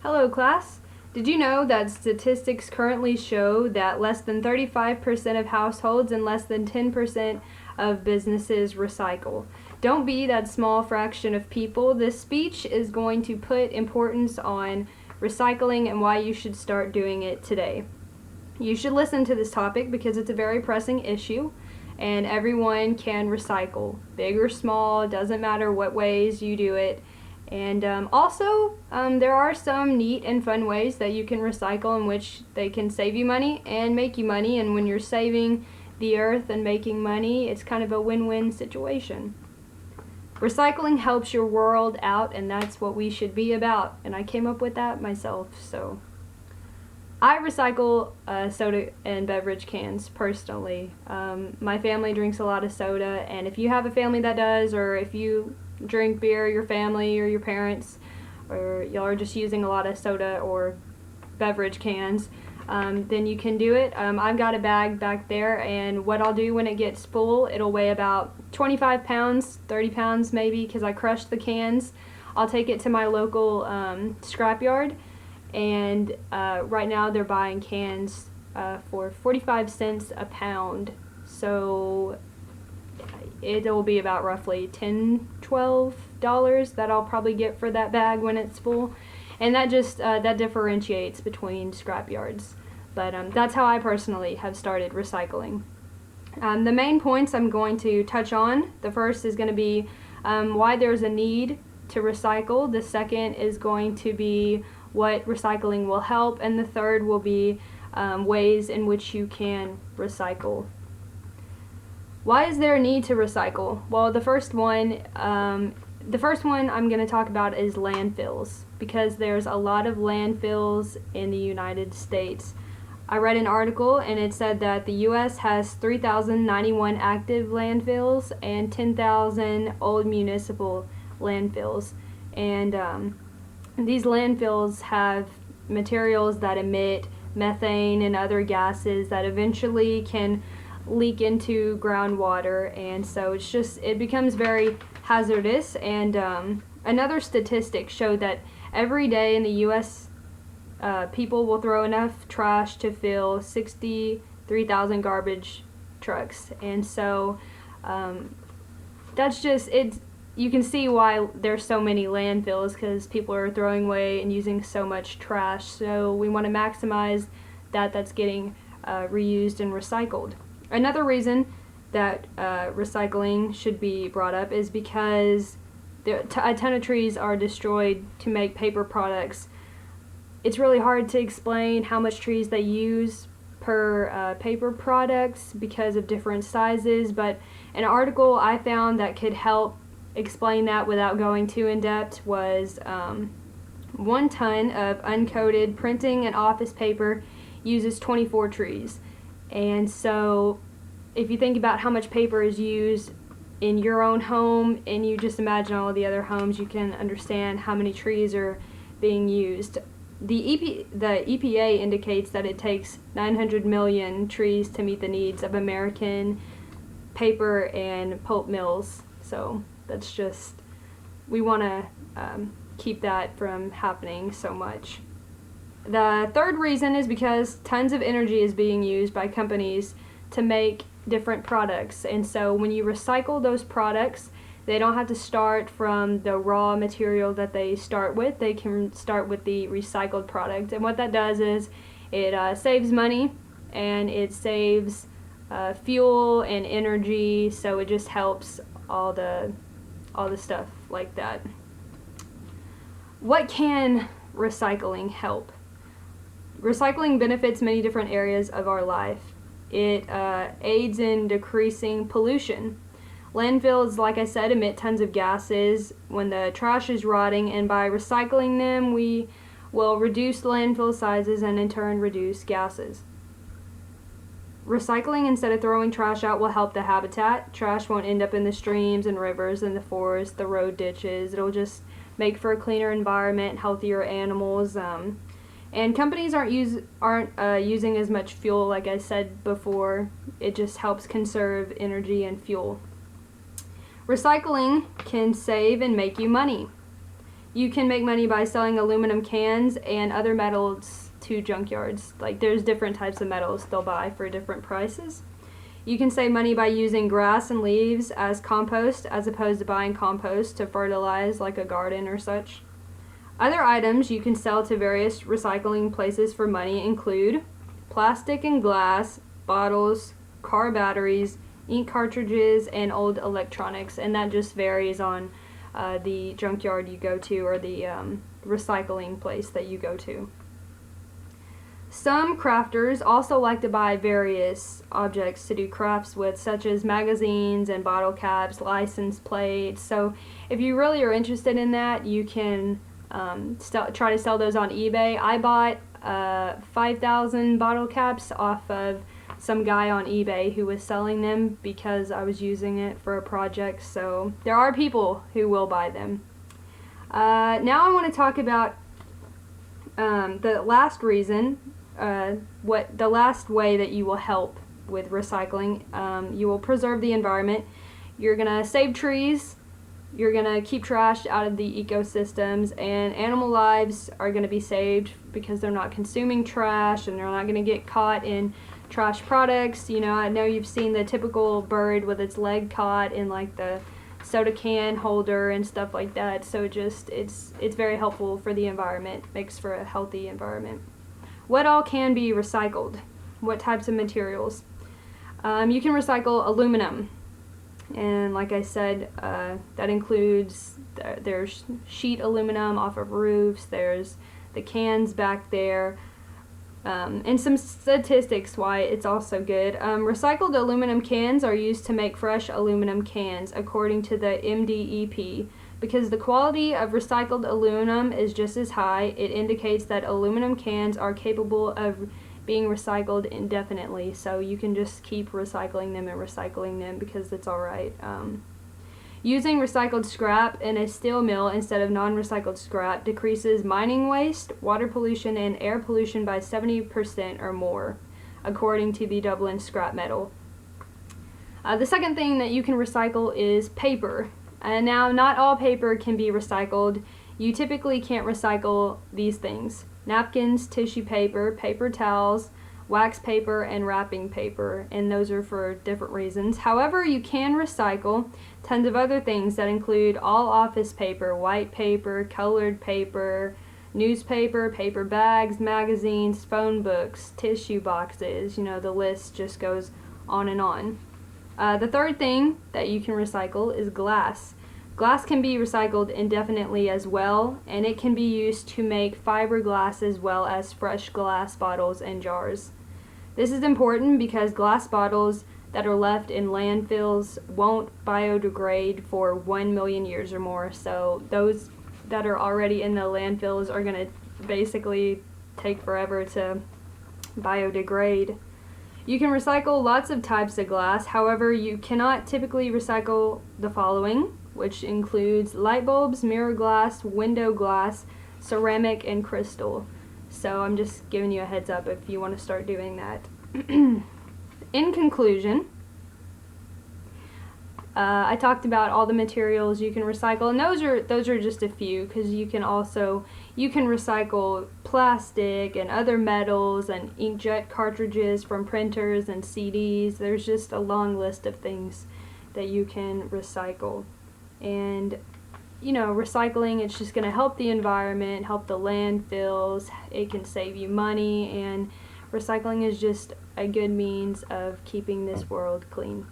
Hello, class. Did you know that statistics currently show that less than 35% of households and less than 10% of businesses recycle? Don't be that small fraction of people. This speech is going to put importance on recycling and why you should start doing it today. You should listen to this topic because it's a very pressing issue and everyone can recycle. Big or small, doesn't matter what ways you do it. And also, there are some neat and fun ways that you can recycle in which they can save you money and make you money. And when you're saving the earth and making money, it's kind of a win-win situation. Recycling helps your world out, and that's what we should be about. And I came up with that myself, so. I recycle soda and beverage cans personally. My family drinks a lot of soda, and if you have a family that does, or if you drink beer, your family or your parents, or y'all are just using a lot of soda or beverage cans, then you can do it. I've got a bag back there, and what I'll do when it gets full, it'll weigh about 25 pounds, 30 pounds maybe, because I crushed the cans. I'll take it to my local scrapyard, and right now they're buying cans for 45 cents a pound, so it'll be about roughly $10-12 that I'll probably get for that bag when it's full, and that just that differentiates between scrapyards. But that's how I personally have started recycling. The main points I'm going to touch on, the first is going to be why there's a need to recycle. The second is going to be what recycling will help, and the third will be ways in which you can recycle. Why is there a need to recycle? Well, the first one I'm going to talk about is landfills, because there's a lot of landfills in the United States. I read an article and it said that the U.S. has 3,091 active landfills and 10,000 old municipal landfills. And these landfills have materials that emit methane and other gases that eventually can leak into groundwater, and so it becomes very hazardous. And another statistic showed that every day in the U.S. People will throw enough trash to fill 63,000 garbage trucks, and so that's just it. You can see why there's so many landfills, because people are throwing away and using so much trash. So we want to maximize that's getting reused and recycled. Another reason that recycling should be brought up is because a ton of trees are destroyed to make paper products. It's really hard to explain how much trees they use per paper products because of different sizes, but an article I found that could help explain that without going too in depth was 1 ton of uncoated printing and office paper uses 24 trees. And so if you think about how much paper is used in your own home, and you just imagine all of the other homes, you can understand how many trees are being used. The EPA indicates that it takes 900 million trees to meet the needs of American paper and pulp mills. So that's just, we want to keep that from happening so much. The third reason is because tons of energy is being used by companies to make different products, and so when you recycle those products, they don't have to start from the raw material that they start with. They can start with the recycled product, and what that does is it saves money, and it saves fuel and energy, so it just helps all the stuff like that. What can recycling help? Recycling benefits many different areas of our life. It aids in decreasing pollution. Landfills, like I said, emit tons of gases when the trash is rotting, and by recycling them, we will reduce landfill sizes and in turn reduce gases. Recycling instead of throwing trash out will help the habitat. Trash won't end up in the streams and rivers and the forests, the road ditches. It'll just make for a cleaner environment, healthier animals. And companies aren't using as much fuel, like I said before. It just helps conserve energy and fuel. Recycling can save and make you money. You can make money by selling aluminum cans and other metals to junkyards. Like, there's different types of metals they'll buy for different prices. You can save money by using grass and leaves as compost as opposed to buying compost to fertilize like a garden or such. Other items you can sell to various recycling places for money include plastic and glass, bottles, car batteries, ink cartridges, and old electronics, and that just varies on the junkyard you go to or the recycling place that you go to. Some crafters also like to buy various objects to do crafts with, such as magazines and bottle caps, license plates. So if you really are interested in that, you can try to sell those on eBay. I bought 5,000 bottle caps off of some guy on eBay who was selling them because I was using it for a project. So there are people who will buy them. Now I want to talk about the last reason, the last way that you will help with recycling. You will preserve the environment. You're going to save trees. You're going to keep trash out of the ecosystems, and animal lives are going to be saved because they're not consuming trash and they're not going to get caught in trash products. You know, I know you've seen the typical bird with its leg caught in like the soda can holder and stuff like that. So it's very helpful for the environment, makes for a healthy environment. What all can be recycled? What types of materials? You can recycle aluminum. And like I said, that includes, there's sheet aluminum off of roofs, there's the cans back there, and some statistics why it's also good. Recycled aluminum cans are used to make fresh aluminum cans, according to the MDEP. Because the quality of recycled aluminum is just as high, it indicates that aluminum cans are capable of being recycled indefinitely, so you can just keep recycling them because it's alright. Using recycled scrap in a steel mill instead of non-recycled scrap decreases mining waste, water pollution, and air pollution by 70% or more, according to the Dublin Scrap Metal. The second thing that you can recycle is paper. Now, not all paper can be recycled. You typically can't recycle these things: napkins, tissue paper, paper towels, wax paper, and wrapping paper, and those are for different reasons. However, you can recycle tons of other things that include all office paper, white paper, colored paper, newspaper, paper bags, magazines, phone books, tissue boxes. You know, the list just goes on and on. The third thing that you can recycle is glass. Glass can be recycled indefinitely as well, and it can be used to make fiberglass as well as fresh glass bottles and jars. This is important because glass bottles that are left in landfills won't biodegrade for 1 million years or more, so those that are already in the landfills are going to basically take forever to biodegrade. You can recycle lots of types of glass, however, you cannot typically recycle the following, which includes light bulbs, mirror glass, window glass, ceramic, and crystal. So I'm just giving you a heads up if you want to start doing that. In conclusion, I talked about all the materials you can recycle, and those are just a few, because you can recycle plastic and other metals and inkjet cartridges from printers and CDs. There's just a long list of things that you can recycle. And you know, recycling, it's just going to help the environment, help the landfills, it can save you money, and recycling is just a good means of keeping this world clean.